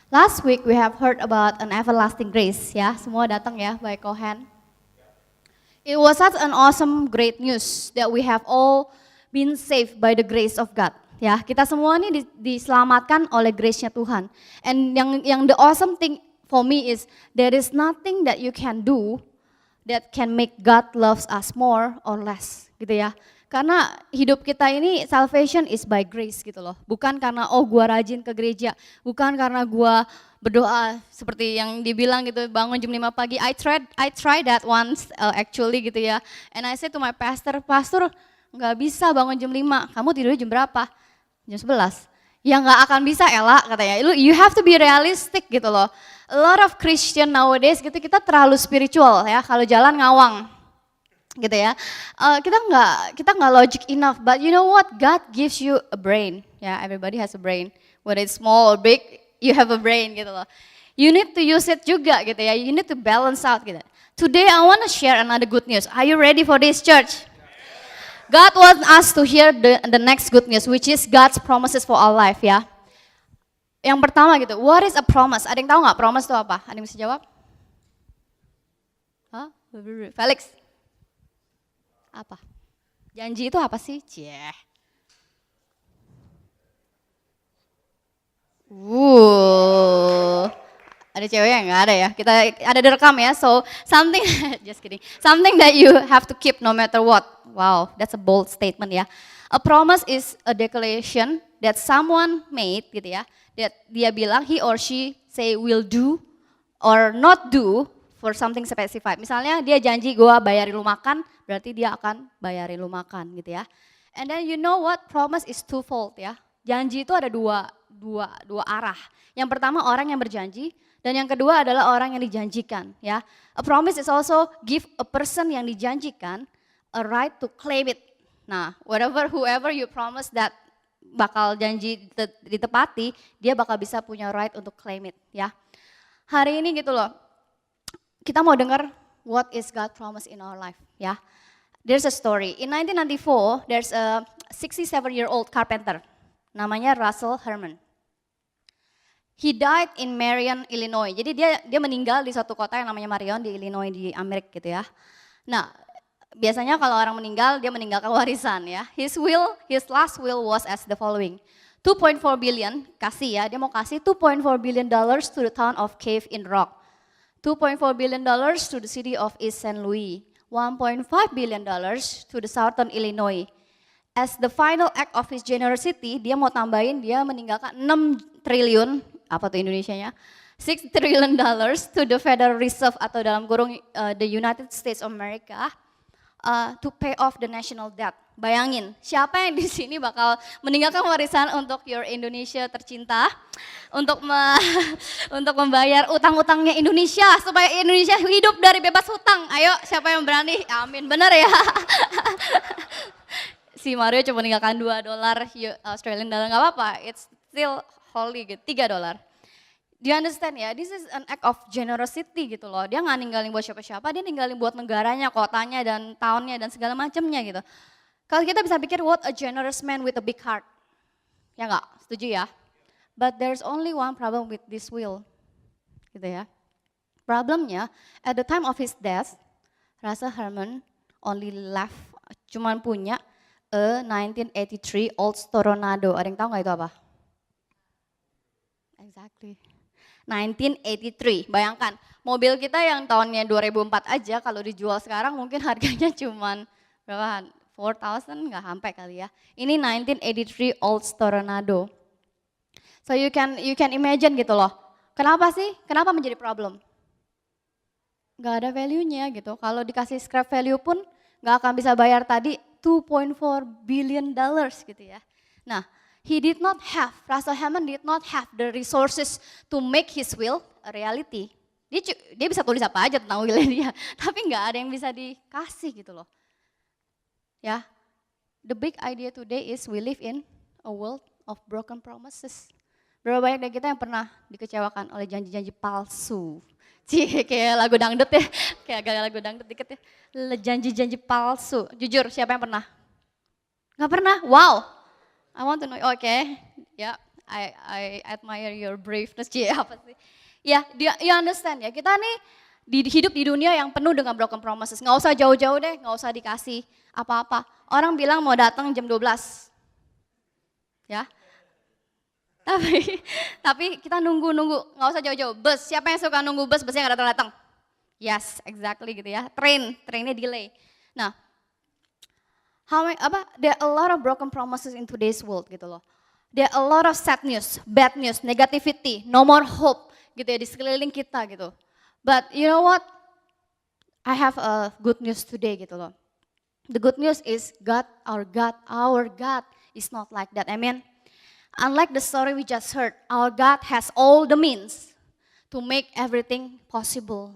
Last week we have heard about an everlasting grace, ya. Semua datang ya by Cohen. It was such an awesome great news that we have all been saved by the grace of God. Ya, kita semua ini diselamatkan oleh grace-nya Tuhan. And yang the awesome thing for me is there is nothing that you can do that can make God loves us more or less, gitu ya. Karena hidup kita ini salvation is by grace gitu loh. Bukan karena gua rajin ke gereja, bukan karena gua berdoa seperti yang dibilang gitu bangun jam 5 pagi. I tried that once actually gitu ya. And I said to my pastor, nggak bisa bangun jam 5. Kamu tidur jam berapa? Jam 11. Ya nggak akan bisa Ella katanya. You have to be realistic gitu loh. A lot of Christian nowadays gitu kita terlalu spiritual ya. Kalau jalan ngawang gitu ya. Kita nggak logic enough, but you know what? God gives you a brain. Ya, everybody has a brain. Whether it's small or big, you have a brain gitu loh. You need to use it juga gitu ya. You need to balance out gitu. Today I want to share another good news. Are you ready for this, church? God wants us to hear the next good news, which is God's promises for our life ya. Yang pertama gitu, what is a promise? Ada yang tahu nggak promise itu apa? Ada yang bisa jawab? Hah? Felix? Apa? Janji itu apa sih? Cie. Ada cewek yang nggak ada ya? Kita ada direkam ya. So something, just kidding. Something that you have to keep no matter what. Wow, that's a bold statement ya. A promise is a declaration that someone made gitu ya. That dia bilang he or she say will do or not do for something specified. Misalnya dia janji gue bayarin lu makan, berarti dia akan bayarin lu makan gitu ya. And then you know what? Promise is twofold ya. Janji itu ada dua arah. Yang pertama orang yang berjanji dan yang kedua adalah orang yang dijanjikan ya. A promise is also give a person yang dijanjikan a right to claim it. Nah, whoever you promise that bakal janji ditepati, dia bakal bisa punya right untuk claim it ya. Hari ini gitu loh. Kita mau dengar what is God promise in our life ya. There's a story. In 1994, there's a 67-year-old carpenter. Namanya Russell Herman. He died in Marion, Illinois. Jadi dia meninggal di suatu kota yang namanya Marion di Illinois di Amerika gitu ya. Nah, biasanya kalau orang meninggal dia meninggalkan warisan ya. His last will was as the following. 2.4 billion kasih ya, dia mau kasih 2.4 billion dollars to the town of Cave in Rock. 2.4 billion dollars to the city of East St. Louis. 1.5 billion dollars to the southern Illinois. As the final act of his generosity, dia mau tambahin dia meninggalkan 6 triliun, apa tuh Indonesianya? 6 trillion dollars to the Federal Reserve atau dalam kurung the United States of America to pay off the national debt. Bayangin, siapa yang di sini bakal meninggalkan warisan untuk your Indonesia tercinta, untuk untuk membayar utang-utangnya Indonesia supaya Indonesia hidup dari bebas hutang. Ayo, siapa yang berani? Amin, benar ya. Si Mario cuma meninggalkan $2 Australian dollar, nggak apa-apa. It's still holy gitu, $3. Do you understand ya? This is an act of generosity gitu loh. Dia nggak ninggalin buat siapa-siapa, dia ninggalin buat negaranya, kotanya, dan townnya, dan segala macamnya gitu. Kalau kita bisa pikir, what a generous man with a big heart. Ya nggak? Setuju ya? But there's only one problem with this will. Gitu ya. Problemnya, at the time of his death, Russell Herman only left, cuman punya a 1983 Olds Toronado. Ada yang tahu nggak itu apa? Exactly. 1983, bayangkan mobil kita yang tahunnya 2004 aja kalau dijual sekarang mungkin harganya cuman berapa? 4,000 nggak sampai kali ya. Ini 1983 Olds Toronado. So you can imagine gitu loh. Kenapa sih? Kenapa menjadi problem? Nggak ada value-nya gitu. Kalau dikasih scrap value pun nggak akan bisa bayar tadi 2.4 billion dollars gitu ya. Nah, Russell Herman did not have the resources to make his will a reality. Dia bisa tulis apa aja tentang willnya dia, tapi nggak ada yang bisa dikasih gitu loh. Ya, the big idea today is we live in a world of broken promises. Berapa banyak dari kita yang pernah dikecewakan oleh janji-janji palsu? Kayak lagu dangdut ya, kayak agak lagu dangdut dikit ya. Janji-janji palsu. Jujur, siapa yang pernah? Nggak pernah? Wow. I want to know. Okay. Ya, I admire your braveness. Apa sih? Ya, you understand ya. Kita nih hidup di dunia yang penuh dengan broken promises. Nggak usah jauh-jauh deh, nggak usah dikasih apa-apa. Orang bilang mau datang jam 12. Ya. Tapi tapi kita nunggu, nggak usah jauh-jauh. Bus, siapa yang suka nunggu bus, busnya nggak datang-datang? Yes, exactly gitu ya. Trainnya delay. Nah, there are a lot of broken promises in today's world gitu loh. There are a lot of sad news, bad news, negativity, no more hope gitu ya di sekeliling kita gitu. But you know what? I have a good news today gitu loh. The good news is our God is not like that. Amen. Unlike the story we just heard, our God has all the means to make everything possible.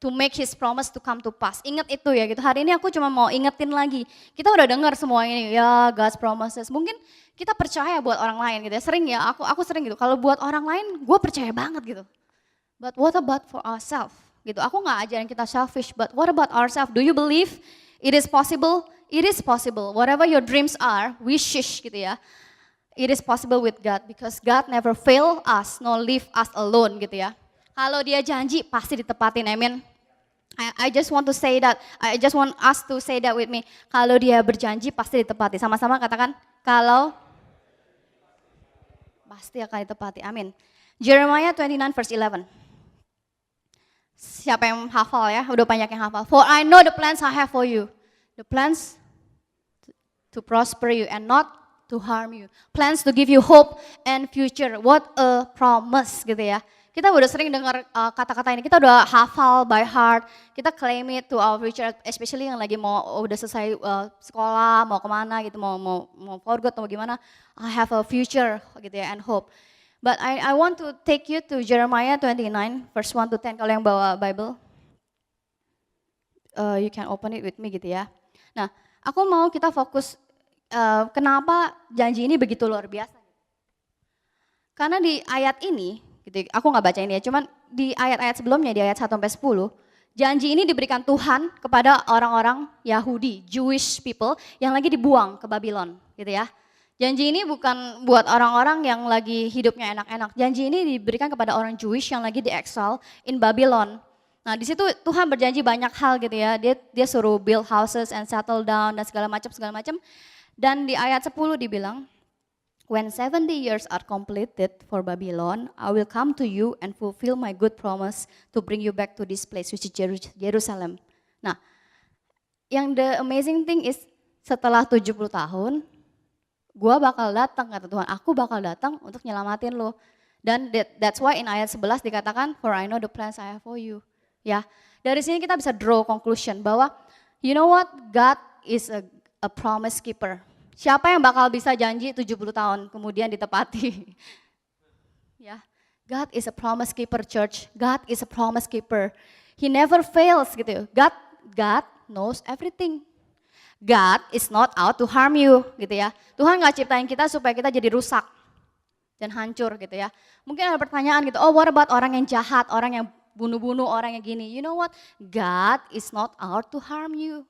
To make His promise to come to pass. Ingat itu ya gitu. Hari ini aku cuma mau ingetin lagi. Kita udah dengar semua ini ya God's promises. Mungkin kita percaya buat orang lain gitu ya. Sering ya, aku sering gitu. Kalau buat orang lain gue percaya banget gitu. But what about for ourselves? Gitu. Aku nggak ajarin kita selfish, but what about ourselves? Do you believe it is possible? It is possible. Whatever your dreams are, wishes gitu ya. It is possible with God because God never fail us, nor leave us alone gitu ya. Kalau Dia janji pasti ditepatin, amin. I just want to say that, I just want us to say that with me. Kalau Dia berjanji pasti ditepati. Sama-sama katakan, kalau pasti akan ditepati, amin. Jeremiah 29 verse 11. Siapa yang hafal ya? Udah banyak yang hafal. For I know the plans I have for you. The plans to prosper you and not to harm you. Plans to give you hope and future. What a promise gitu ya. Kita udah sering dengar kata-kata ini, kita udah hafal by heart, kita claim it to our future, especially yang lagi udah selesai sekolah, mau kemana gitu, mau for good atau gimana, I have a future gitu ya and hope. But I want to take you to Jeremiah 29 verse 1 to 10 kalau yang bawa Bible, you can open it with me gitu ya. Nah, aku mau kita fokus kenapa janji ini begitu luar biasa. Karena di ayat ini, gitu, aku nggak baca ini ya, cuman di ayat-ayat sebelumnya, di ayat 1-10, janji ini diberikan Tuhan kepada orang-orang Yahudi, Jewish people, yang lagi dibuang ke Babylon, gitu ya. Janji ini bukan buat orang-orang yang lagi hidupnya enak-enak, janji ini diberikan kepada orang Jewish yang lagi di-exile in Babylon. Nah di situ Tuhan berjanji banyak hal gitu ya, dia suruh build houses and settle down dan segala macam. Dan di ayat 10 dibilang, when 70 years are completed for Babylon, I will come to you and fulfill my good promise to bring you back to this place, which is Jerusalem. Nah, yang the amazing thing is setelah 70 tahun, gua bakal datang, kata Tuhan, aku bakal datang untuk nyelamatin lo. Dan that's why in ayat 11 dikatakan, for I know the plans I have for you. Ya, dari sini kita bisa draw conclusion bahwa, you know what, God is a promise keeper. Siapa yang bakal bisa janji 70 tahun kemudian ditepati? Ya, God is a promise keeper, church. God is a promise keeper. He never fails gitu. God knows everything. God is not out to harm you gitu ya. Tuhan nggak ciptain kita supaya kita jadi rusak dan hancur gitu ya. Mungkin ada pertanyaan gitu, oh what about orang yang jahat, orang yang bunuh-bunuh, orang yang gini. You know what? God is not out to harm you.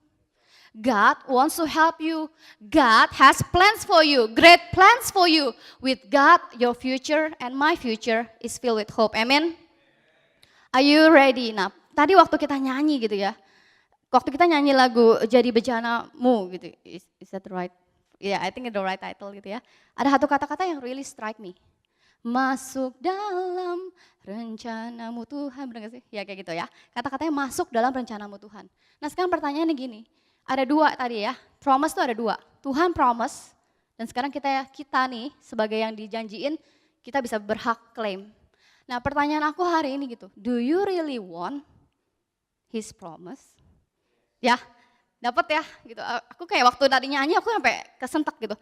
God wants to help you. God has plans for you, great plans for you. With God, your future and my future is filled with hope. Amen? Are you ready? Nah, tadi waktu kita nyanyi gitu ya, waktu kita nyanyi lagu Jadi Bejanamu gitu, is that right? Yeah, I think it's the right title gitu ya. Ada satu kata-kata yang really strike me. Masuk dalam rencanamu Tuhan, benar gak sih? Ya kayak gitu ya, kata-katanya masuk dalam rencanamu Tuhan. Nah sekarang pertanyaannya gini, ada dua tadi ya, promise tuh ada dua. Tuhan promise, dan sekarang kita nih sebagai yang dijanjiin, kita bisa berhak claim. Nah pertanyaan aku hari ini gitu, do you really want His promise? Ya, dapat ya gitu. Aku kayak waktu tadi nyanyi aku sampai kesentak gitu.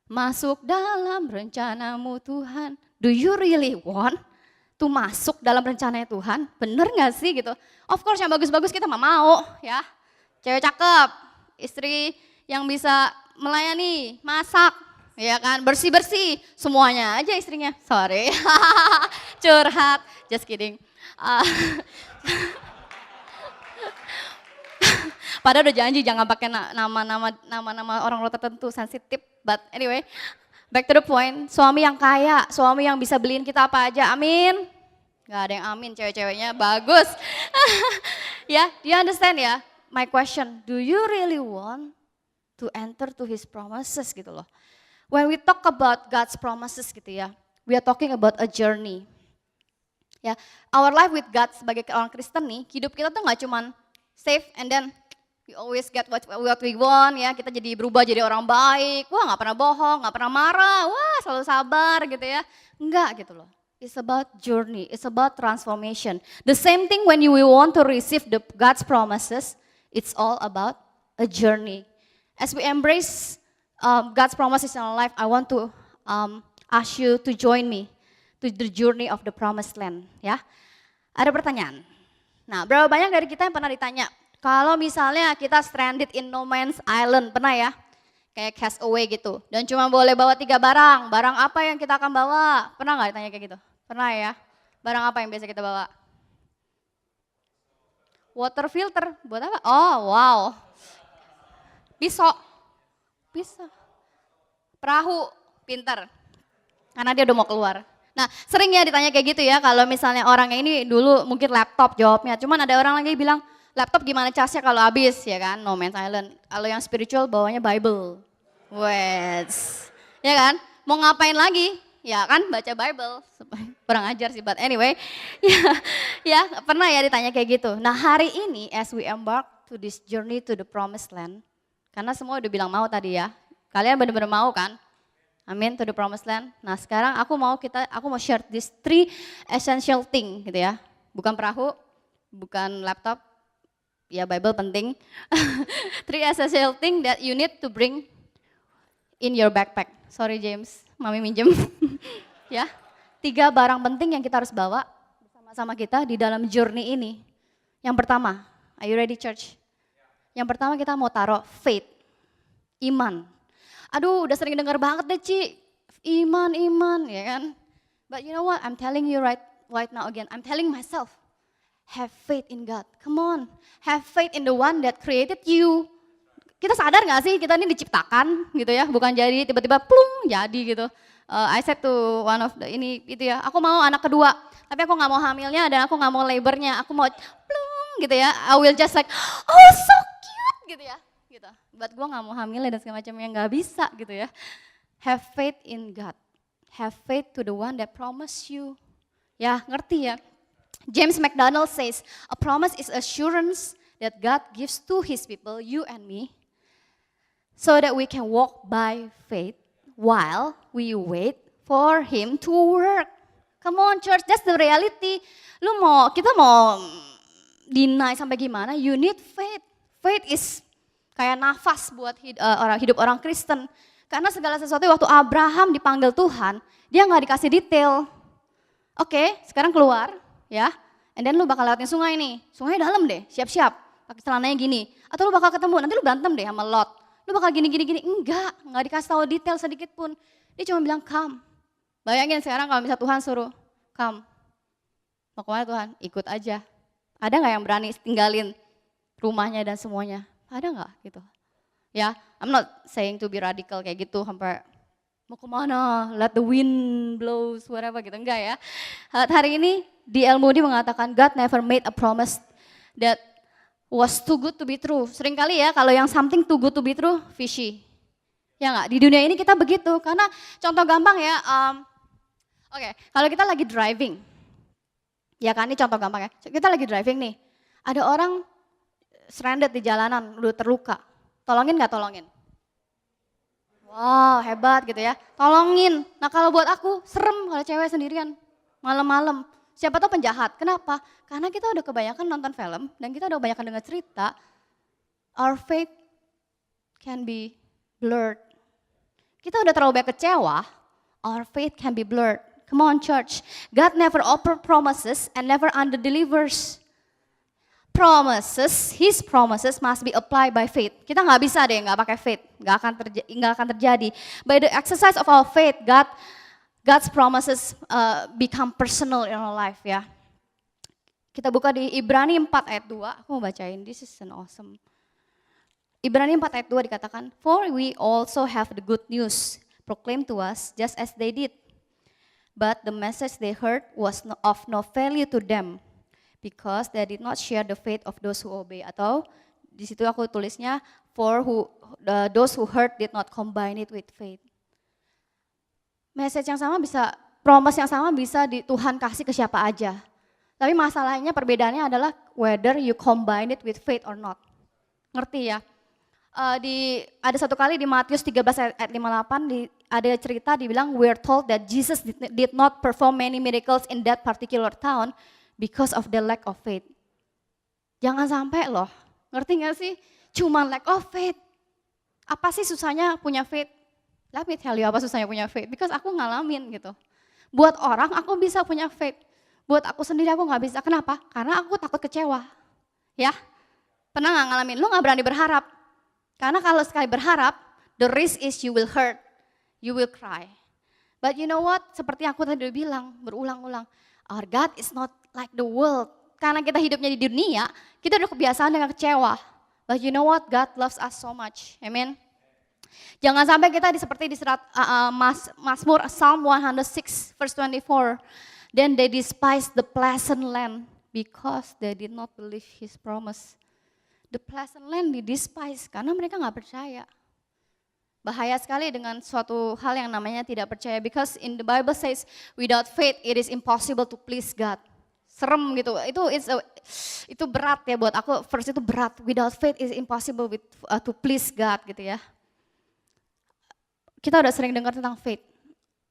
Masuk dalam rencanamu Tuhan. Do you really want to masuk dalam rencananya Tuhan? Bener gak sih gitu? Of course yang bagus-bagus kita mau ya. Cewek cakep, istri yang bisa melayani, masak, ya kan, bersih-bersih, semuanya aja istrinya. Sorry, curhat, just kidding. Padahal udah janji jangan pakai nama-nama orang tertentu, sensitif, but anyway. Back to the point, suami yang kaya, suami yang bisa beliin kita apa aja, amin. Gak ada yang amin, cewek-ceweknya bagus. Ya, do you understand ya? My question, do you really want to enter to his promises gitu loh. When we talk about God's promises gitu ya, we are talking about a journey. Ya, our life with God sebagai orang Kristen nih, hidup kita tuh gak cuman save and then we always get what we want ya, kita jadi berubah jadi orang baik, wah gak pernah bohong, gak pernah marah, wah selalu sabar gitu ya. Enggak gitu loh. It's about journey, it's about transformation. The same thing when you want to receive God's promises, it's all about a journey. As we embrace God's promises in our life, I want to ask you to join me to the journey of the promised land. Ya, ada pertanyaan. Nah, berapa banyak dari kita yang pernah ditanya, kalau misalnya kita stranded in no man's island, pernah ya? Kayak castaway gitu, dan cuma boleh bawa 3 barang. Barang apa yang kita akan bawa? Pernah nggak ditanya kayak gitu? Pernah ya? Barang apa yang biasa kita bawa? Water filter, buat apa? Oh wow. Pisau. Perahu, pinter. Karena dia udah mau keluar. Nah sering ya ditanya kayak gitu ya, kalau misalnya orangnya ini dulu mungkin laptop jawabnya. Cuman ada orang lagi bilang, laptop gimana casnya kalau habis ya kan, no man's island. Kalau yang spiritual bawanya Bible. Wes, ya kan? Mau ngapain lagi? Ya kan baca Bible, kurang ajar sih, but anyway, ya pernah ya ditanya kayak gitu. Nah hari ini as we embark to this journey to the promised land, karena semua udah bilang mau tadi ya, kalian benar-benar mau kan? Amin, to the promised land. Nah sekarang aku mau share this 3 essential thing gitu ya, bukan perahu, bukan laptop, ya Bible penting. 3 essential thing that you need to bring in your backpack. Sorry James, mami minjem. Ya, 3 barang penting yang kita harus bawa bersama-sama kita di dalam journey ini. Yang pertama, are you ready church? Yang pertama kita mau taruh faith, iman. Aduh udah sering dengar banget deh Ci, iman, ya kan. But you know what, I'm telling you right now again, I'm telling myself, have faith in God, come on. Have faith in the one that created you. Kita sadar gak sih kita ini diciptakan gitu ya, bukan jadi tiba-tiba plung jadi gitu. I said to one of the itu ya, aku mau anak kedua, tapi aku gak mau hamilnya dan aku gak mau labornya, aku mau plung gitu ya. I will just like, oh so cute gitu ya. Gitu. But gue gak mau hamilnya dan segala macamnya, gak bisa gitu ya. Have faith in God, have faith to the one that promised you. Ya ngerti ya. James McDonald says, a promise is assurance that God gives to his people, you and me, so that we can walk by faith while we wait for him to work. Come on church, that's the reality. Kita mau deny sampai gimana, you need faith. Faith is kayak nafas buat hidup orang Kristen. Karena segala sesuatu waktu Abraham dipanggil Tuhan, dia gak dikasih detail. Oke, sekarang keluar ya, and then lu bakal lewatin sungai nih. Sungai dalam deh, siap-siap, pakai celananya gini. Atau lu bakal ketemu, nanti lu berantem deh sama Lot. Lu bakal gini, enggak dikasih tahu detail sedikit pun. Dia cuma bilang come. Bayangin sekarang kalau misalnya Tuhan suruh come. Mau kemana Tuhan? Ikut aja. Ada gak yang berani tinggalin rumahnya dan semuanya? Ada gak gitu? Ya, I'm not saying to be radical kayak gitu sampai mau kemana, let the wind blows, whatever gitu, enggak ya. Hari ini D.L. Moody mengatakan God never made a promise that was too good to be true. Seringkali ya kalau yang something too good to be true, fishy. Ya enggak, di dunia ini kita begitu. Karena contoh gampang ya, oke, kalau kita lagi driving, ya kan ini contoh gampang ya. Kita lagi driving nih, ada orang stranded di jalanan, udah terluka. Tolongin nggak tolongin? Wow hebat gitu ya, tolongin. Nah kalau buat aku serem kalau cewek sendirian, malam-malam. Siapa tahu penjahat, kenapa? Karena kita udah kebanyakan nonton film dan kita udah kebanyakan dengar cerita, our faith can be blurred. Kita udah terlalu banyak kecewa, our faith can be blurred. Come on church, God never offer promises and never under-delivers. Promises, His promises must be applied by faith. Kita nggak bisa deh nggak pakai faith, nggak akan terjadi. By the exercise of our faith, God's promises become personal in our life ya. Kita buka di Ibrani 4 ayat 2, aku mau bacain, this is an awesome. Ibrani 4 ayat 2 dikatakan, for we also have the good news, proclaimed to us just as they did. But the message they heard was of no value to them because they did not share the faith of those who obey. Atau di situ aku tulisnya those who heard did not combine it with faith. Message yang sama bisa, promise yang sama bisa Tuhan kasih ke siapa aja. Tapi masalahnya perbedaannya adalah whether you combine it with faith or not. Ngerti ya? Ada satu kali di Matius 13 ayat 58 ada cerita dibilang we're told that Jesus did not perform many miracles in that particular town because of the lack of faith. Jangan sampai loh, ngerti gak sih? Cuma lack of faith. Apa sih susahnya punya faith? Let me tell you apa susahnya punya faith, because aku ngalamin gitu. Buat orang aku bisa punya faith. Buat aku sendiri aku gak bisa. Kenapa? Karena aku takut kecewa. Ya, pernah gak ngalamin? Lu gak berani berharap. Karena kalau sekali berharap, the risk is you will hurt, you will cry. But you know what? Seperti aku tadi udah bilang, berulang-ulang. Our God is not like the world. Karena kita hidupnya di dunia, kita udah kebiasaan dengan kecewa. But you know what? God loves us so much. Amen. Jangan sampai kita seperti di Mazmur Psalm 106 verse 24. Then they despised the pleasant land because they did not believe his promise. The pleasant land despise karena mereka nggak percaya. Bahaya sekali dengan suatu hal yang namanya tidak percaya. Because in the Bible says, without faith it is impossible to please God. Serem gitu, itu berat ya buat aku, first itu berat. Without faith it is impossible to please God gitu ya. Kita udah sering dengar tentang faith.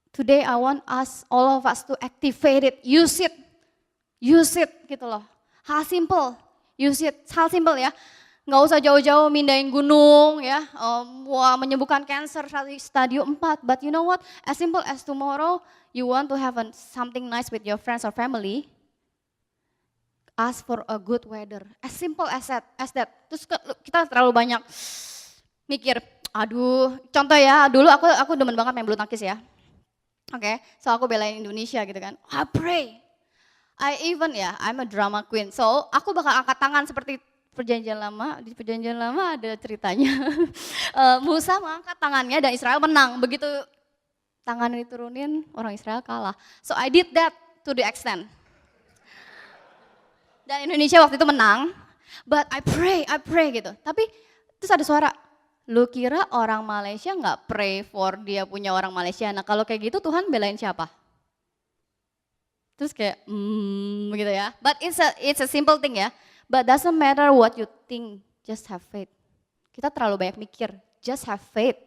Today I want all of us to activate it, use it gitu loh. Hal simple, use it, hal simple ya. Nggak usah jauh-jauh mindahin gunung ya, menyembuhkan cancer stadium 4. But you know what, as simple as tomorrow you want to have something nice with your friends or family, ask for a good weather. As simple as that. Terus kita terlalu banyak mikir, aduh, contoh ya, dulu aku demen banget main bulu tangkis ya. Oke, so aku belain Indonesia gitu kan. I pray. I'm a drama queen. So aku bakal angkat tangan seperti perjanjian lama. Di perjanjian lama ada ceritanya. Musa mengangkat tangannya dan Israel menang. Begitu tangan diturunin, orang Israel kalah. So I did that to the extent. Dan Indonesia waktu itu menang. But I pray gitu. Tapi terus ada suara, lu kira orang Malaysia nggak pray for dia punya orang Malaysia? Nah kalau kayak gitu Tuhan belain siapa? Terus kayak gitu ya. But it's a simple thing ya. But doesn't matter what you think, just have faith. Kita terlalu banyak mikir, just have faith.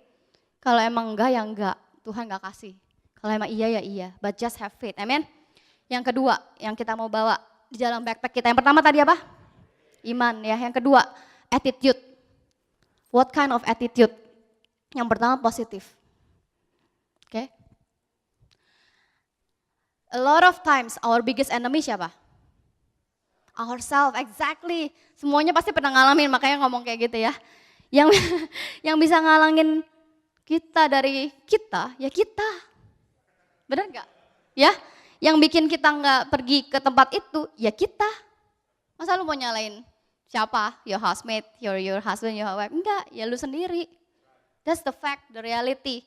Kalau emang enggak ya enggak, Tuhan nggak kasih. Kalau emang iya ya iya, but just have faith. Amen. Yang kedua yang kita mau bawa di dalam backpack kita. Yang pertama tadi apa? Iman ya. Yang kedua attitude. What kind of attitude? Yang pertama positif. Oke. A lot of times our biggest enemy siapa? Ourselves, exactly. Semuanya pasti pernah ngalamin, makanya ngomong kayak gitu ya. Yang bisa ngalangin kita dari kita, ya kita. Benar nggak? Ya, yang bikin kita nggak pergi ke tempat itu, ya kita. Masa lu mau nyalain siapa? Your housemate, your husband, your wife? Enggak, ya lu sendiri. That's the fact, the reality.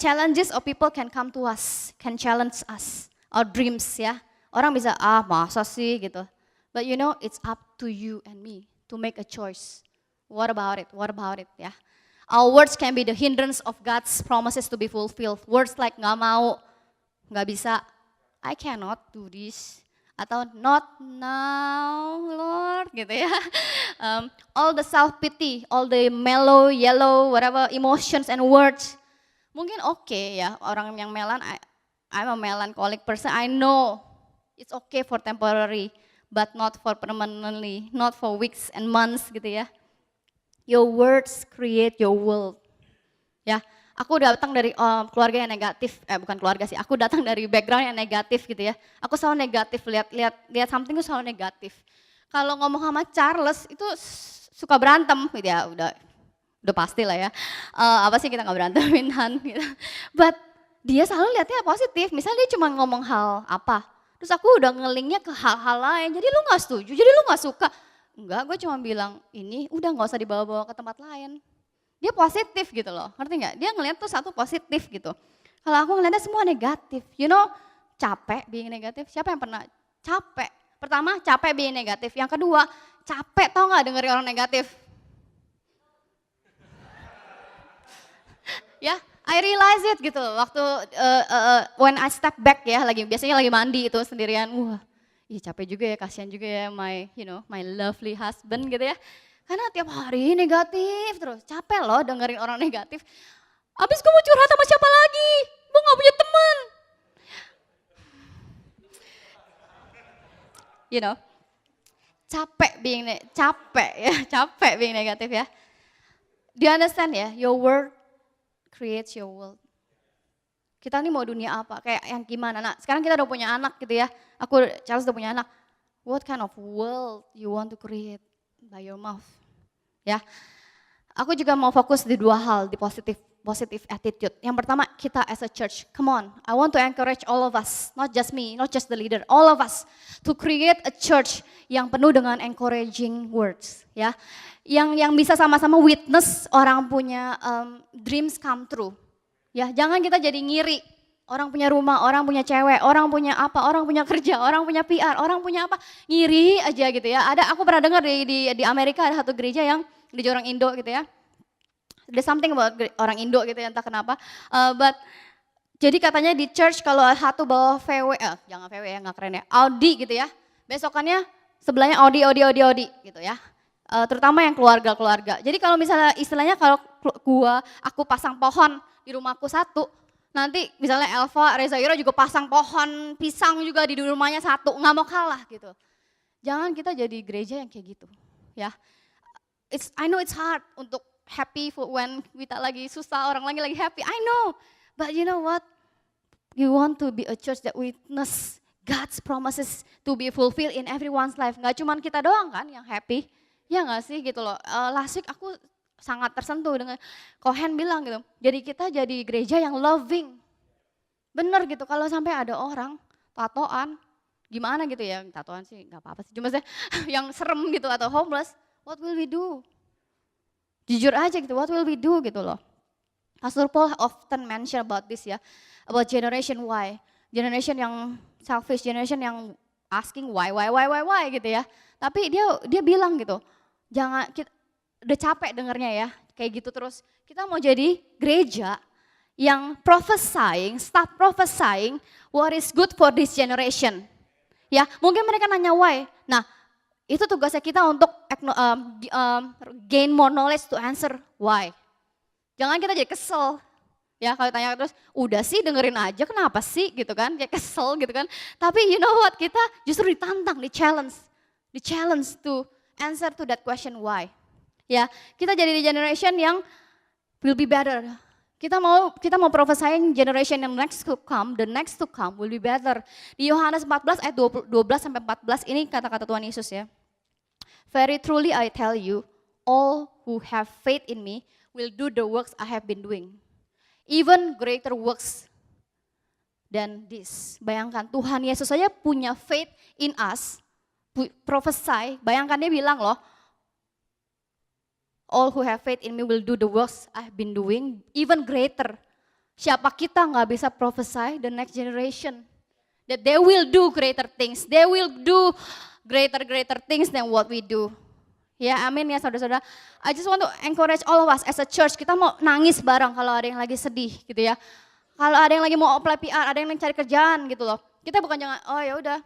Challenges of people can come to us, can challenge us, our dreams ya. Orang bisa, masa sih gitu. But you know, it's up to you and me to make a choice. What about it ya. Our words can be the hindrance of God's promises to be fulfilled. Words like nggak mau, nggak bisa, I cannot do this. Atau not now Lord gitu ya. All the self-pity, all the mellow, yellow, whatever emotions and words. Mungkin oke ya, orang yang I'm a melancholic person, I know. It's okay for temporary, but not for permanently, not for weeks and months gitu ya. Your words create your world. Ya, aku datang dari keluarga yang negatif, bukan keluarga sih, aku datang dari background yang negatif gitu ya. Aku selalu negatif, lihat something itu selalu negatif. Kalau ngomong sama Charles itu suka berantem gitu ya, udah pasti lah ya. Apa sih kita nggak berantemin Han gitu. But dia selalu lihatnya positif, misalnya dia cuma ngomong hal apa, terus aku udah ngelingnya ke hal-hal lain, jadi lu gak setuju, jadi lu gak suka. Enggak, gue cuma bilang ini udah gak usah dibawa-bawa ke tempat lain. Dia positif gitu loh, ngerti nggak? Dia ngelihat tuh satu positif gitu. Kalau aku ngeliatnya semua negatif, capek being negatif. Siapa yang pernah capek? Pertama capek being negatif, yang kedua capek tau nggak dengerin orang negatif? Ya, I realize it gitu loh, waktu when I step back ya, biasanya lagi mandi itu sendirian, wah, capek juga ya, kasihan juga ya my lovely husband gitu ya. Karena tiap hari negatif terus, capek loh dengerin orang negatif. Abis gue mau curhat sama siapa lagi? Gue gak punya teman. You know, capek being negatif ya. Do you understand ya? Your word creates your world. Kita nih mau dunia apa? Kayak yang gimana? Nah, sekarang kita udah punya anak gitu ya. Charles udah punya anak. What kind of world you want to create by your mouth? Ya. Aku juga mau fokus di dua hal, di positive attitude. Yang pertama, kita as a church, come on, I want to encourage all of us, not just me, not just the leader, all of us to create a church yang penuh dengan encouraging words, ya. Yang bisa sama-sama witness orang punya dreams come true. Ya, jangan kita jadi ngiri. Orang punya rumah, orang punya cewek, orang punya apa, orang punya kerja, orang punya PR, orang punya apa, ngiri aja gitu ya. Aku pernah dengar di Amerika ada satu gereja yang di orang Indo gitu ya. There's something about orang Indo gitu ya, entah kenapa. Jadi katanya di church kalau satu bawa VW, jangan VW ya, nggak keren ya, Audi gitu ya. Besokannya sebelahnya Audi gitu ya. Terutama yang keluarga. Jadi kalau misalnya istilahnya kalau aku pasang pohon di rumahku satu, nanti misalnya Elva, Reza Ira juga pasang pohon pisang juga di rumahnya satu, nggak mau kalah gitu. Jangan kita jadi gereja yang kayak gitu, ya. I know it's hard untuk happy when kita lagi susah, orang lagi happy, I know. But you know what? You want to be a church that witness God's promises to be fulfilled in everyone's life. Nggak cuma kita doang kan yang happy, ya nggak sih gitu loh. Last week aku sangat tersentuh dengan Kohen bilang gitu. Jadi kita jadi gereja yang loving. Bener gitu, kalau sampai ada orang tatoan, gimana gitu ya, tatoan sih nggak apa-apa sih. Cuma saya yang serem gitu atau homeless, what will we do? Jujur aja gitu, what will we do gitu loh. Pastor Paul often mention about this ya, about generation Y. Generation yang selfish, generation yang asking why gitu ya. Tapi dia bilang gitu, jangan kita, udah capek dengernya ya, kayak gitu terus. Kita mau jadi gereja yang start prophesying what is good for this generation. Ya, mungkin mereka nanya why. Nah, itu tugasnya kita untuk gain more knowledge to answer why. Jangan kita jadi kesel. Ya, kalau tanya terus, udah sih dengerin aja kenapa sih gitu kan, kayak kesel gitu kan. Tapi you know what, kita justru ditantang, di challenge to answer to that question why. Ya, kita jadi di generation yang will be better. Kita mau prophesying generation yang the next to come will be better. Di Yohanes 14 ayat 12 sampai 14 ini kata-kata Tuhan Yesus ya. Very truly I tell you, all who have faith in me will do the works I have been doing. Even greater works than this. Bayangkan Tuhan Yesus saja punya faith in us, prophesy, bayangkan dia bilang loh, all who have faith in me will do the works I've been doing, even greater. Siapa kita nggak bisa prophesy the next generation that they will do greater things, they will do greater things than what we do. Ya, amin ya saudara-saudara. I just want to encourage all of us as a church. Kita mau nangis bareng kalau ada yang lagi sedih gitu ya. Kalau ada yang lagi mau apply PR, ada yang lagi cari kerjaan gitu loh. Kita bukan jangan, oh ya udah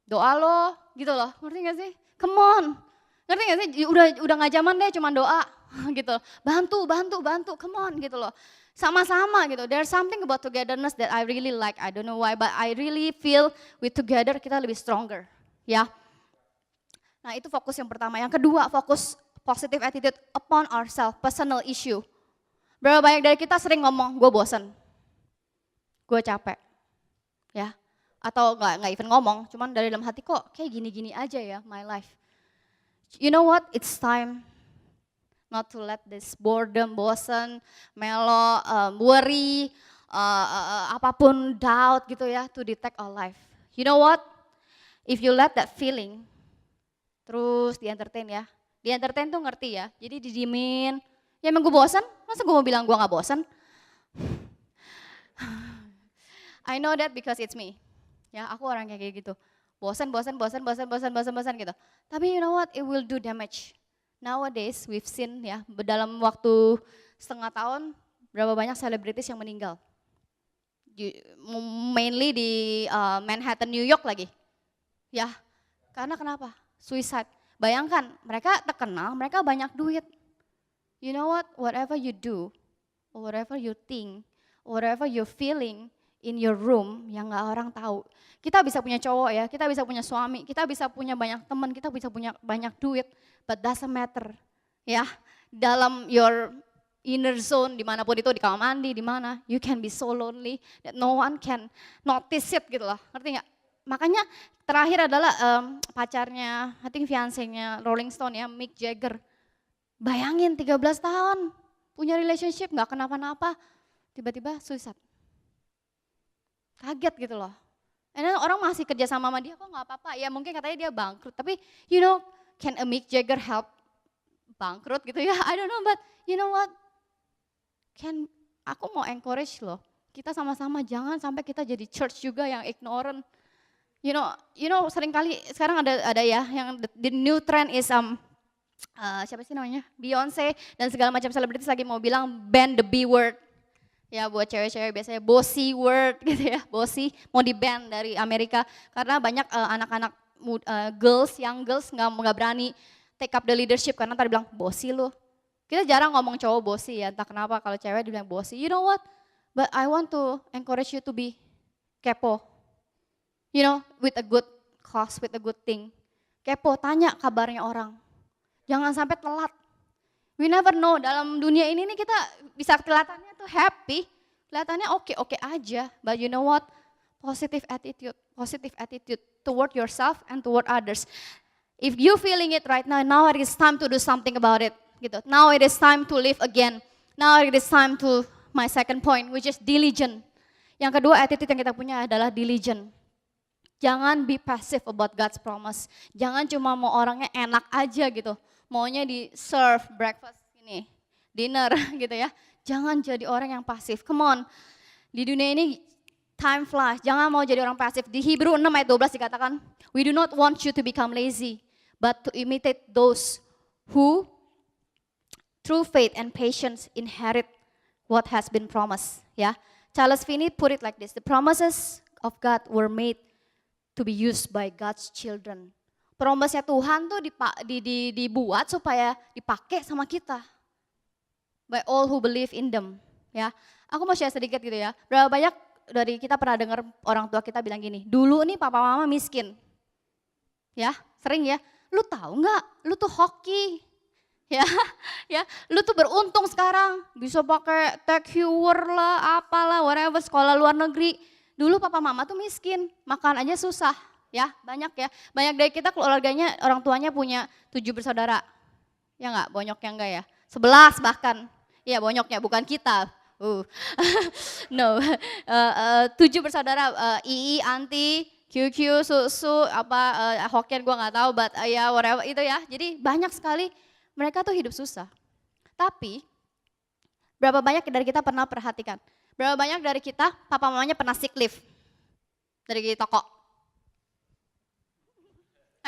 doa lo gitu loh. Ngerti gak sih? Come on. Ngerti gak sih? Udah gak zaman deh cuma doa gitu. Bantu, come on gitu loh. Sama-sama gitu. There's something about togetherness that I really like. I don't know why, but I really feel with together kita lebih stronger. Ya. Nah itu fokus yang pertama. Yang kedua, fokus positive attitude upon ourselves, personal issue. Berapa banyak dari kita sering ngomong, gue bosen, gue capek, ya, atau nggak even ngomong, cuman dari dalam hati kok kayak gini-gini aja ya my life. You know what? It's time not to let this boredom, bosen, melo, worry, apapun doubt gitu ya, to detect our life. You know what? If you let that feeling terus di entertain ya. Di entertain tuh ngerti ya. Jadi didiemin, Ya emang gue bosan, masa gue mau bilang gue gak bosan? I know that because it's me. Ya, aku orang kayak gitu. Bosan gitu. Tapi you know what? It will do damage. Nowadays we've seen ya, dalam waktu setengah tahun berapa banyak selebritis yang meninggal. Mainly di Manhattan, New York lagi. Ya, karena kenapa? Suicide. Bayangkan, mereka terkenal, mereka banyak duit. You know what? Whatever you do, or whatever you think, whatever you're feeling in your room yang gak orang tahu. Kita bisa punya cowok ya, kita bisa punya suami, kita bisa punya banyak teman, kita bisa punya banyak duit, but doesn't matter. Ya, dalam your inner zone dimanapun itu, di kamar mandi, di mana, you can be so lonely that no one can notice it gitu loh, ngerti gak? Makanya terakhir adalah pacarnya, I think fiancé-nya Rolling Stone ya, Mick Jagger. Bayangin 13 tahun punya relationship gak kenapa-napa, tiba-tiba suicide. Kaget gitu loh. And then orang masih kerja sama dia kok gak apa-apa, ya mungkin katanya dia bangkrut, tapi you know, can a Mick Jagger help bangkrut gitu ya, I don't know, but you know what, aku mau encourage loh, kita sama-sama jangan sampai kita jadi church juga yang ignorant. You know seringkali sekarang ada ya, yang the new trend is siapa sih namanya, Beyonce dan segala macam selebritis lagi mau bilang ban the B word. Ya buat cewek-cewek biasanya bossy word gitu ya, bossy mau di ban dari Amerika karena banyak anak-anak young girls nggak berani take up the leadership karena tadi bilang bossy lo. Kita jarang ngomong cowok bossy ya, entah kenapa kalau cewek dibilang bossy. You know what? But I want to encourage you to be kepo. You know, with a good cause, with a good thing. Kepo, tanya kabarnya orang. Jangan sampai telat. We never know, dalam dunia ini nih kita bisa kelihatannya tuh happy, kelihatannya oke-oke aja. But you know what? Positive attitude toward yourself and toward others. If you feeling it right now it is time to do something about it. Gitu. Now it is time to live again. Now it is time to my second point, which is diligent. Yang kedua attitude yang kita punya adalah diligent. Jangan be passive about God's promise. Jangan cuma mau orangnya enak aja gitu. Maunya di serve breakfast ini, dinner gitu ya. Jangan jadi orang yang pasif. Come on. Di dunia ini time flies. Jangan mau jadi orang pasif. Di Hebrew 6 ayat 12 dikatakan, we do not want you to become lazy, but to imitate those who through faith and patience inherit what has been promised. Ya, Charles Finney put it like this: the promises of God were made to be used by God's children. Promise-nya Tuhan tuh dibuat supaya dipakai sama kita. By all who believe in them. Ya, aku mau share sedikit gitu ya. Berapa banyak dari kita pernah dengar orang tua kita bilang gini, dulu nih papa mama miskin. Ya, sering ya. Lu tahu nggak? Lu tuh hoki. Ya, lu tuh beruntung sekarang bisa pakai tech heuer lah, apalah, whatever, sekolah luar negeri. Dulu papa mama tuh miskin, makan aja susah, ya banyak ya. Banyak dari kita keluarganya, orang tuanya punya 7 bersaudara. Ya enggak, bonyoknya enggak ya? 11 bahkan, ya bonyoknya bukan kita. No, 7 bersaudara, Ii, Anti, QQ, Susu, Hokkien gue nggak tahu, but ya whatever itu ya. Jadi banyak sekali mereka tuh hidup susah. Tapi berapa banyak dari kita pernah perhatikan? Berapa banyak dari kita papa mamanya pernah sick leave dari toko?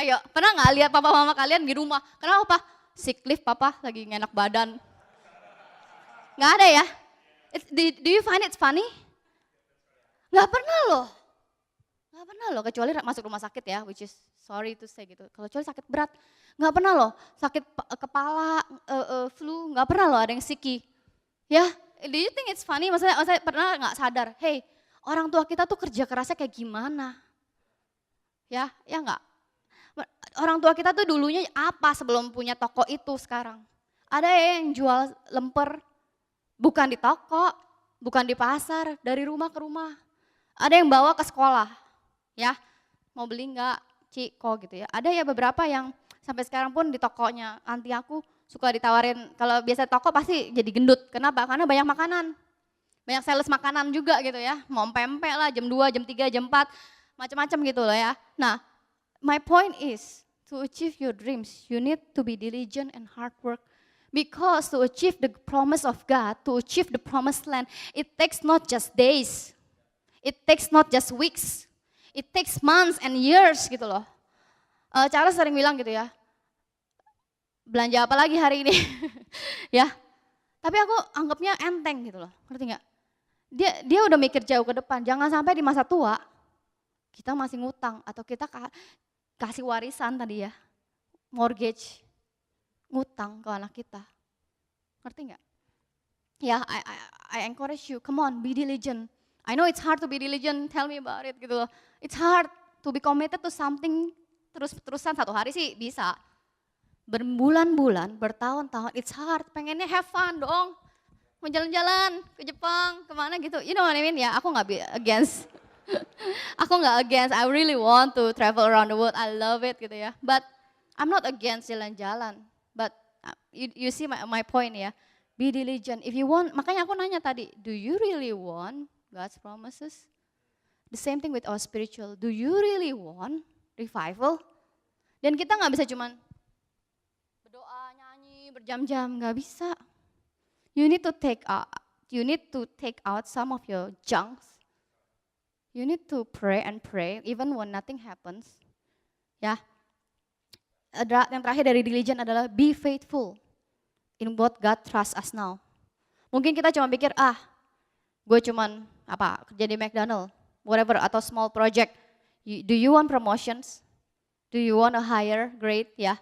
Ayo, pernah nggak lihat papa mama kalian di rumah? Kenapa? Sick leave papa lagi nggak enak badan. Nggak ada ya? Do you find it funny? Nggak pernah loh. Nggak pernah loh, kecuali masuk rumah sakit ya, which is sorry to say gitu. Kalau kecuali sakit berat, nggak pernah loh. Sakit kepala, flu, nggak pernah loh ada yang sicky. Ya, do you think it's funny? Maksudnya pernah nggak sadar, hey orang tua kita tuh kerja kerasnya kayak gimana? Ya nggak? Orang tua kita tuh dulunya apa sebelum punya toko itu sekarang? Ada yang jual lemper, bukan di toko, bukan di pasar, dari rumah ke rumah. Ada yang bawa ke sekolah, ya mau beli nggak, Ciko gitu ya. Ada ya beberapa yang sampai sekarang pun di tokonya anti aku suka ditawarin, kalau biasa toko pasti jadi gendut. Kenapa? Karena banyak makanan. Banyak sales makanan juga gitu ya. Mau pempek lah jam 2, jam 3, jam 4, macam-macam gitu loh ya. Nah, my point is to achieve your dreams, you need to be diligent and hard work. Because to achieve the promise of God, to achieve the promised land, it takes not just days. It takes not just weeks. It takes months and years gitu loh. Charles sering bilang gitu ya, belanja apa lagi hari ini? Ya, tapi aku anggapnya enteng gitu loh, ngerti nggak? Dia udah mikir jauh ke depan, jangan sampai di masa tua kita masih ngutang atau kita kasih warisan tadi ya, mortgage, ngutang ke anak kita, ngerti nggak? Ya, I encourage you, come on, be diligent. I know it's hard to be diligent, tell me about it gitu loh. It's hard to be committed to something terus-terusan, satu hari sih bisa. Berbulan-bulan, bertahun-tahun, it's hard, pengennya have fun dong. Mau jalan-jalan ke Jepang, kemana gitu, you know what I mean ya, aku gak against. Aku gak against, I really want to travel around the world, I love it gitu ya. But I'm not against jalan-jalan. But you see my point ya, be diligent. If you want, makanya aku nanya tadi, do you really want God's promises? The same thing with our spiritual, do you really want revival? Dan kita gak bisa cuman berdoa, nyanyi, berjam-jam, gak bisa. You need to take out some of your junks. You need to pray and pray even when nothing happens. Ya. Yang terakhir dari diligent adalah be faithful in what God trusts us now. Mungkin kita cuma pikir, gue cuman kerja di McDonald, whatever, atau small project. Do you want promotions? Do you want a higher grade? Ya.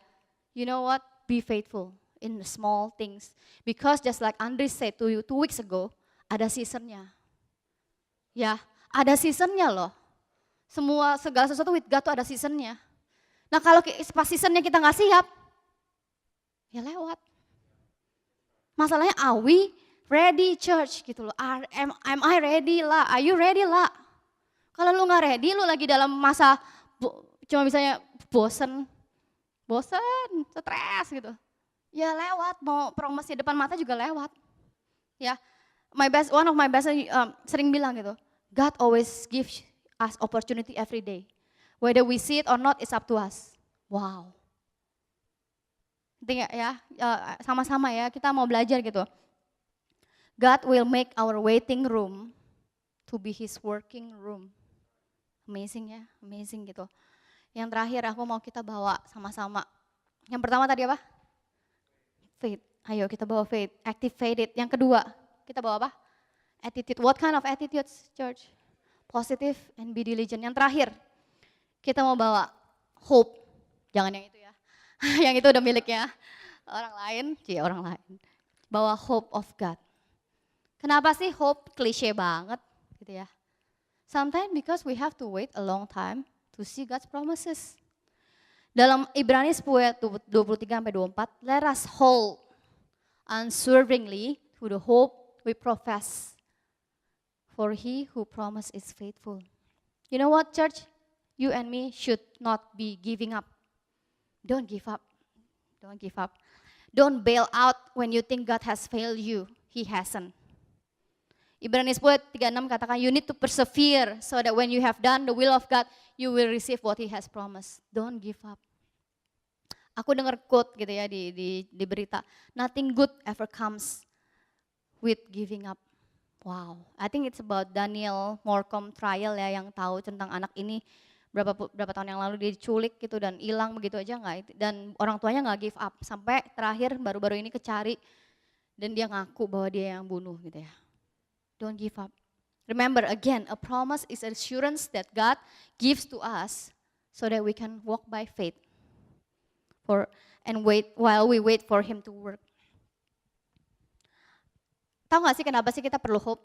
You know what? Be faithful in the small things. Because just like Andres said to you 2 weeks ago, ada seasonnya. Ya, ada seasonnya loh. Segala sesuatu with God tuh ada seasonnya. Nah kalau pas seasonnya kita nggak siap, ya lewat. Masalahnya are we ready church gitu loh. Am I ready lah? Are you ready lah? Kalau lu nggak ready, lu lagi dalam masa cuma misalnya bosen, stres gitu. Ya lewat, mau promosi depan mata juga lewat. Ya, one of my best sering bilang gitu, God always gives us opportunity every day. Whether we see it or not, it's up to us. Wow. Ya, sama-sama ya, kita mau belajar gitu. God will make our waiting room to be His working room. Amazing ya, amazing gitu. Yang terakhir aku mau kita bawa sama-sama. Yang pertama tadi apa? Faith. Ayo kita bawa faith, activate it. Yang kedua, kita bawa apa? Attitude. What kind of attitudes, church? Positive and be diligent. Yang terakhir, kita mau bawa hope. Jangan yang itu ya. Yang itu udah miliknya orang lain. Bawa hope of God. Kenapa sih hope klise banget gitu ya? Sometimes because we have to wait a long time to see God's promises. Dalam Ibrani 10:23-24, let us hold unswervingly to the hope we profess. For He who promised is faithful. You know what, church? You and me should not be giving up. Don't give up. Don't give up. Don't bail out when you think God has failed you. He hasn't. Ibrani 10:36 katakan, you need to persevere so that when you have done the will of God, you will receive what He has promised. Don't give up. Aku dengar quote gitu ya di berita, nothing good ever comes with giving up. Wow, I think it's about Daniel Morcom trial ya, yang tahu tentang anak ini berapa tahun yang lalu dia diculik gitu dan hilang begitu aja nggak, dan orang tuanya nggak give up sampai terakhir baru-baru ini kecari dan dia ngaku bahwa dia yang bunuh gitu ya. Don't give up. Remember again, a promise is assurance that God gives to us so that we can walk by faith and wait while we wait for Him to work. Tahu nggak sih kenapa sih kita perlu hope?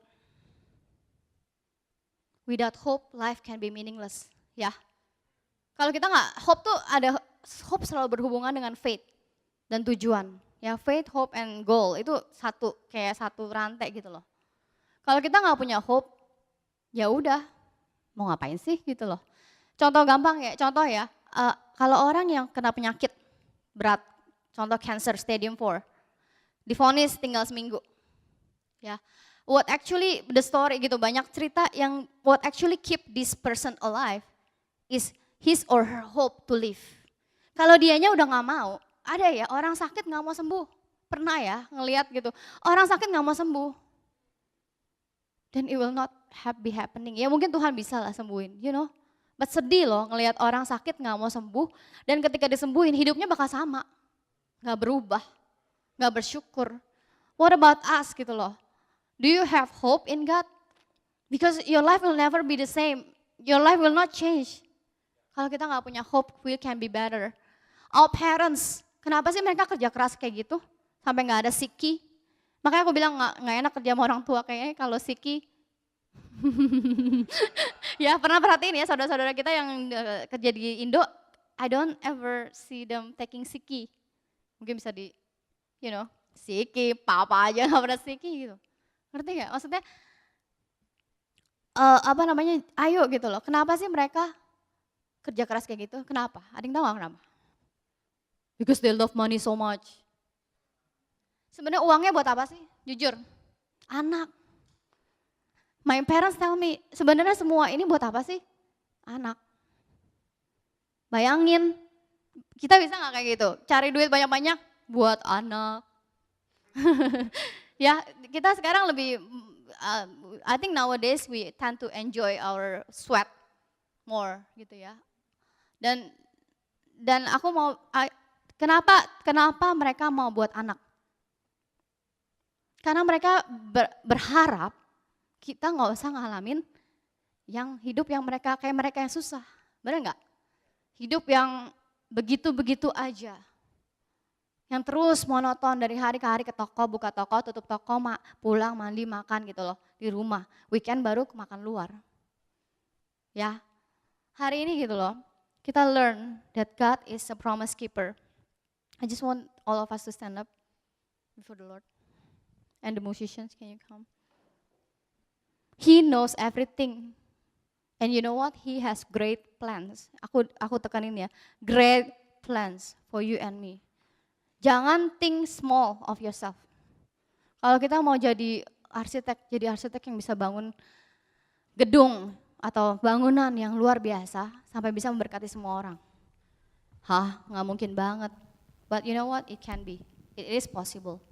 Without hope, life can be meaningless. Ya, kalau kita nggak hope tuh hope selalu berhubungan dengan faith dan tujuan. Ya, faith, hope, and goal itu kayak satu rantai gitu loh. Kalau kita nggak punya hope, ya udah mau ngapain sih gitu loh. Contoh gampang ya, kalau orang yang kena penyakit berat, contoh cancer stadium 4, divonis tinggal seminggu. Ya, what actually the story gitu, banyak cerita yang what actually keep this person alive is his or her hope to live. Kalau dianya udah nggak mau, ada ya orang sakit nggak mau sembuh, pernah ya ngelihat gitu, orang sakit nggak mau sembuh. Then it will not be happening. Ya mungkin Tuhan bisa lah sembuhin, you know. But sedih loh ngelihat orang sakit nggak mau sembuh, dan ketika disembuhin hidupnya bakal sama. Nggak berubah, nggak bersyukur. What about us gitu loh. Do you have hope in God? Because your life will never be the same. Your life will not change. Kalau kita nggak punya hope, we can be better. Our parents, kenapa sih mereka kerja keras kayak gitu? Sampai nggak ada siki. Makanya aku bilang nggak enak kerja sama orang tua kayaknya kalau siki. Ya pernah perhatiin ya saudara-saudara kita yang kerja di Indo, I don't ever see them taking siki. Mungkin bisa di, you know, siki, apa aja nggak pernah siki gitu. Ngerti nggak? Maksudnya, ayo gitu loh. Kenapa sih mereka kerja keras kayak gitu? Kenapa? Ada yang tahu nggak kenapa? Because they love money so much. Sebenarnya uangnya buat apa sih? Jujur, anak. My parents tell me, sebenarnya semua ini buat apa sih? Anak. Bayangin, kita bisa nggak kayak gitu? Cari duit banyak-banyak buat anak. Ya, kita sekarang lebih, I think nowadays we tend to enjoy our sweat more gitu ya. Dan aku mau, kenapa mereka mau buat anak? Karena mereka berharap kita nggak usah ngalamin yang hidup yang mereka kayak mereka yang susah, benar nggak? Hidup yang begitu-begitu aja, yang terus monoton dari hari ke hari, ke toko, buka toko, tutup toko, pulang, mandi, makan gitu loh di rumah. Weekend baru makan luar. Ya, hari ini gitu loh, kita learn that God is a promise keeper. I just want all of us to stand up before the Lord. And the musicians, can you come? He knows everything. And you know what? He has great plans. Aku tekanin ya, great plans for you and me. Jangan think small of yourself. Kalau kita mau jadi arsitek yang bisa bangun gedung atau bangunan yang luar biasa sampai bisa memberkati semua orang. Nggak mungkin banget. But you know what? It can be. It is possible.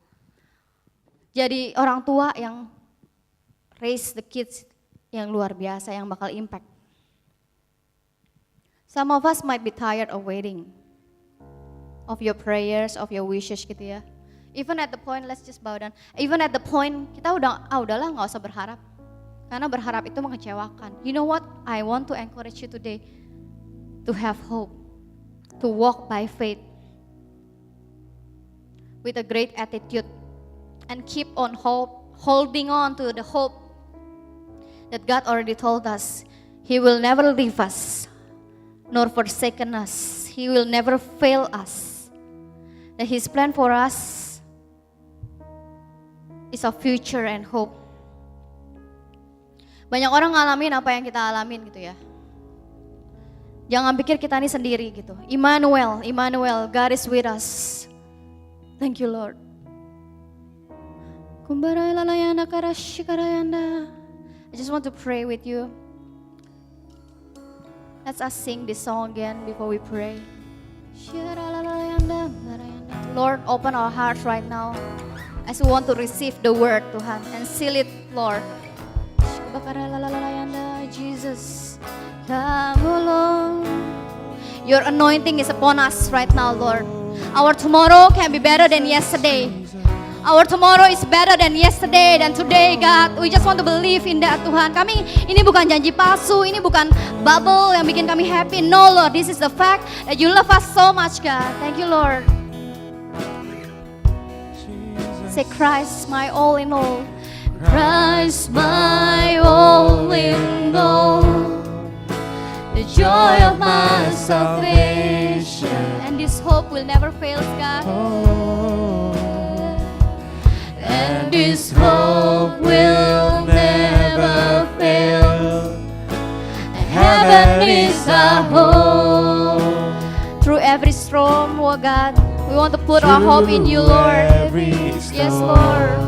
Jadi orang tua yang raise the kids yang luar biasa, yang bakal impact. Some of us might be tired of waiting, of your prayers, of your wishes gitu ya. Even at the point, let's just bow down. Even at the point kita udahlah nggak usah berharap, karena berharap itu mengecewakan. You know what? I want to encourage you today to have hope, to walk by faith with a great attitude. And keep on holding on to the hope that God already told us. He will never leave us, nor forsaken us. He will never fail us. That His plan for us is a future and hope. Banyak orang ngalamin apa yang kita alamin gitu ya. Jangan pikir kita ini sendiri gitu. Immanuel, God is with us. Thank you Lord. I just want to pray with you. Let's us sing this song again before we pray. Lord, open our hearts right now as we want to receive the word, Tuhan, and seal it, Lord. Jesus, come along. Your anointing is upon us right now, Lord. Our tomorrow can be better than yesterday. Our tomorrow is better than yesterday dan today, God. We just want to believe in that, Tuhan. Kami, ini bukan janji palsu, ini bukan bubble yang bikin kami happy. No, Lord, this is the fact that you love us so much, God. Thank you, Lord. Say, Christ, my all in all. Christ, my all in all. The joy of my salvation. And this hope will never fail, God. And this hope will never fail. Heaven is our home. Through every storm, oh God, we want to put our hope in you, Lord. Yes, Lord.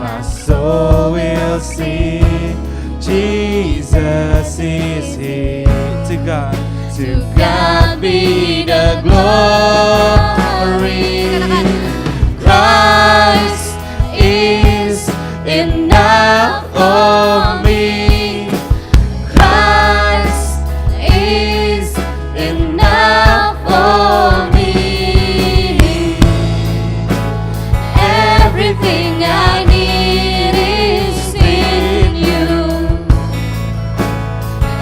My soul will sing, Jesus is here. To God be the glory. enough for me. Christ is enough for me. Everything I need is in you.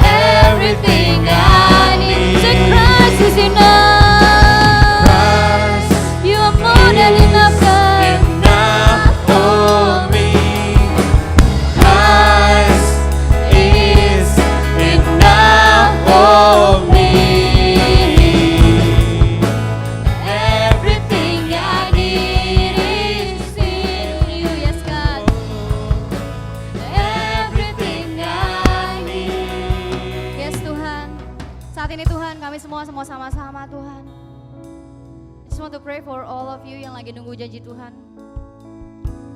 Everything I need. Say Christ is enough. Christ You are more than enough, God. enough for me. Christ is enough for me. Everything I need is in you, yes God. Everything I need. Yes Tuhan. Saat ini Tuhan kami semua sama-sama Tuhan. I just want to pray for all of you yang lagi nunggu janji Tuhan.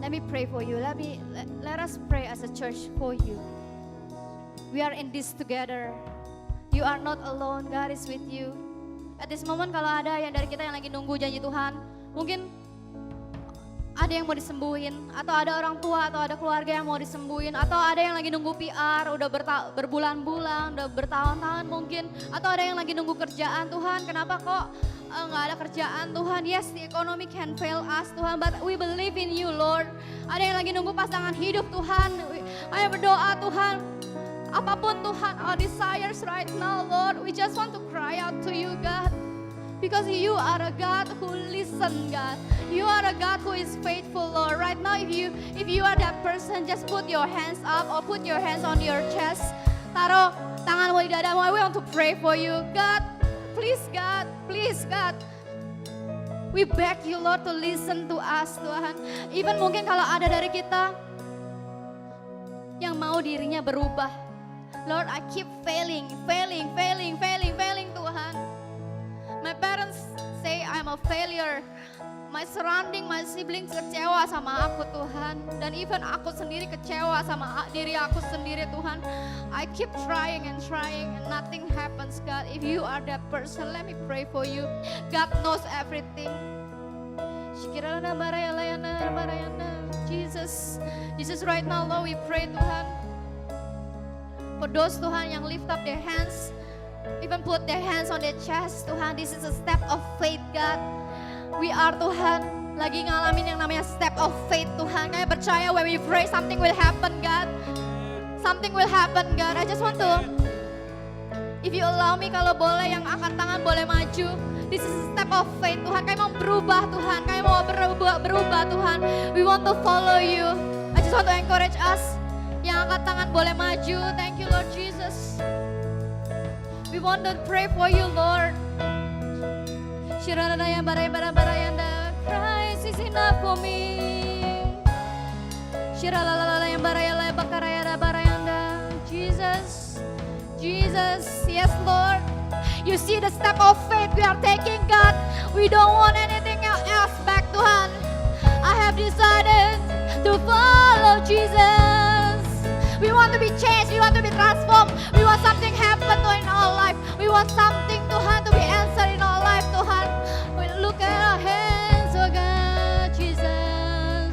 Let me pray for you. Let us pray as a church for you. We are in this together. You are not alone. God is with you. At this moment kalau ada yang dari kita yang lagi nunggu janji Tuhan, mungkin ada yang mau disembuhin, atau ada orang tua atau ada keluarga yang mau disembuhin, atau ada yang lagi nunggu PR udah berbulan-bulan, udah bertahun-tahun mungkin, atau ada yang lagi nunggu kerjaan. Tuhan, kenapa kok nggak ada kerjaan Tuhan? Yes, the economy can fail us Tuhan, but we believe in you Lord. Ada yang lagi nunggu pasangan hidup Tuhan. Ayo berdoa Tuhan. Apapun Tuhan, our desires right now, Lord, we just want to cry out to you, God. Because you are a God who listens, God. You are a God who is faithful, Lord. Right now, if you are that person, just put your hands up or put your hands on your chest. Taruh tanganmu di dadamu. I want to pray for you, God. Please, God. Please, God. We beg you, Lord, to listen to us, Tuhan. Even mungkin kalau ada dari kita yang mau dirinya berubah. Lord, I keep failing, Tuhan. My parents say I'm a failure. My surrounding, my siblings kecewa sama aku Tuhan. Dan even aku sendiri kecewa sama diri aku sendiri Tuhan. I keep trying and nothing happens God. If you are that person, let me pray for you. God knows everything. Jesus right now Lord, we pray Tuhan. For those Tuhan yang lift up their hands, even put their hands on their chest, Tuhan, this is a step of faith, God. We are Tuhan, lagi ngalamin yang namanya step of faith, Tuhan. Kami percaya when we pray, something will happen, God. Something will happen, God. I just want to, if you allow me, kalau boleh yang angkat tangan boleh maju. This is a step of faith, Tuhan. Kami mau berubah, Tuhan. Kami mau berubah, Tuhan. We want to follow you. I just want to encourage us. Yang angkat tangan boleh maju. Thank you Lord Jesus. We want to pray for you Lord. Christ is enough for me. Jesus, yes Lord. You see the step of faith we are taking God. We don't want anything else back Tuhan. I have decided to follow Jesus. We want to be changed, we want to be transformed. We want something happen in our life. We want something Tuhan to be answered in our life Tuhan. We look at our hands, oh God, Jesus.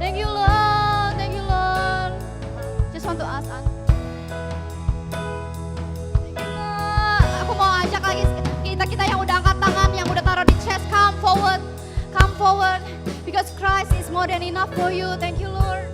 Thank you Lord, thank you Lord. Just want to ask thank you Lord. Aku mau ajak lagi kita yang udah angkat tangan, yang udah taruh di chest, come forward. Because Christ is more than enough for you. Thank you Lord.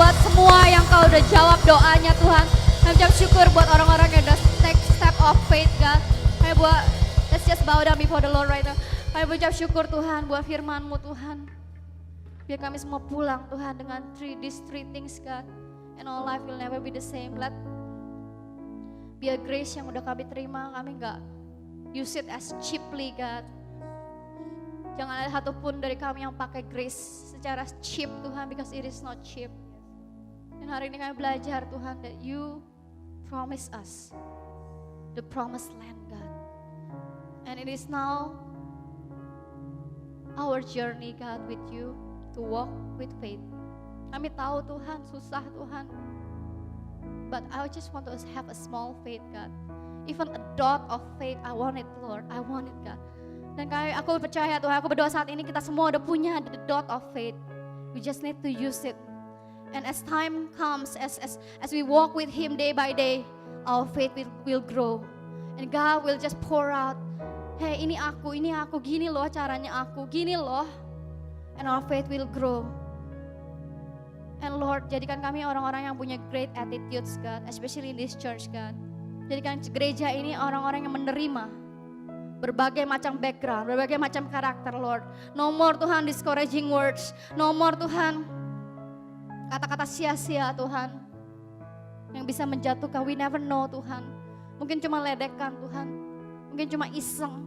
buat semua yang Kau udah jawab doanya Tuhan. Kami ucap syukur buat orang-orang yang udah take step of faith God. Kami buat, let's just bow down before the Lord right now. Kami ucap syukur Tuhan buat firman-Mu Tuhan. Biar kami semua pulang Tuhan dengan these three things God. And our life will never be the same. Let biar grace yang udah kami terima, kami gak use it as cheaply God. Jangan ada satupun dari kami yang pakai grace secara cheap Tuhan, because it is not cheap. Dan hari ini kami belajar Tuhan that you promise us the promised land God. And it is now our journey God with you to walk with faith. Kami tahu Tuhan, susah Tuhan. But I just want to have a small faith God. Even a dot of faith, I want it Lord, I want it God. Dan aku percaya Tuhan, aku berdoa saat ini kita semua udah punya the dot of faith. We just need to use it. And as time comes, as we walk with Him day by day, our faith will grow. And God will just pour out, hey ini aku, gini loh caranya aku, gini loh. And our faith will grow. And Lord, jadikan kami orang-orang yang punya great attitudes God, especially in this church God. Jadikan gereja ini orang-orang yang menerima berbagai macam background, berbagai macam karakter Lord. No more Tuhan discouraging words, no more Tuhan kata-kata sia-sia Tuhan yang bisa menjatuhkan. We never know Tuhan. Mungkin cuma ledekan Tuhan, mungkin cuma iseng,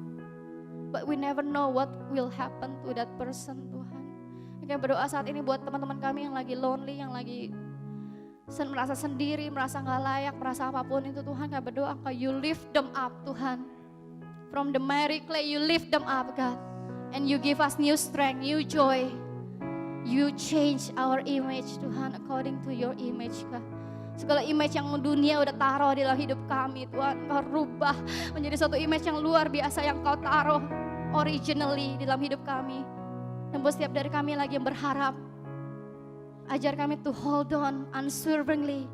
but we never know what will happen to that person Tuhan. Kami berdoa saat ini buat teman-teman kami yang lagi lonely, yang lagi merasa sendiri, merasa gak layak, merasa apapun itu Tuhan. Kami berdoa Engkau, you lift them up Tuhan. From the miry clay, you lift them up God. And you give us new strength, new joy. You change our image Tuhan according to your image God. Segala image yang dunia udah taruh di dalam hidup kami Tuhan, Engkau rubah menjadi satu image yang luar biasa yang Kau taruh originally di dalam hidup kami. Dan buat setiap dari kami lagi yang berharap, ajar kami to hold on unswervingly,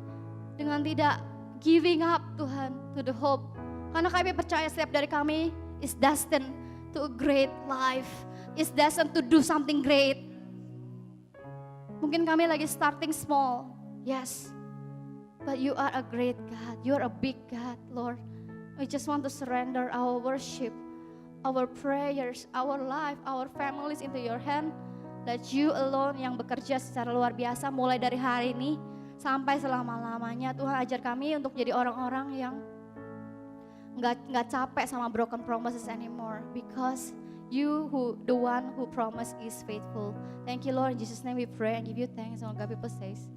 dengan tidak giving up Tuhan to the hope. Karena kami percaya setiap dari kami is destined to a great life, is destined to do something great. Mungkin kami lagi starting small, yes, but you are a great God, you are a big God Lord. We just want to surrender our worship, our prayers, our life, our families into your hand. Let you alone yang bekerja secara luar biasa mulai dari hari ini sampai selama-lamanya. Tuhan ajar kami untuk jadi orang-orang yang nggak capek sama broken promises anymore, because you the one who promised is faithful. Thank you Lord, in Jesus name we pray and give you thanks. And all God people says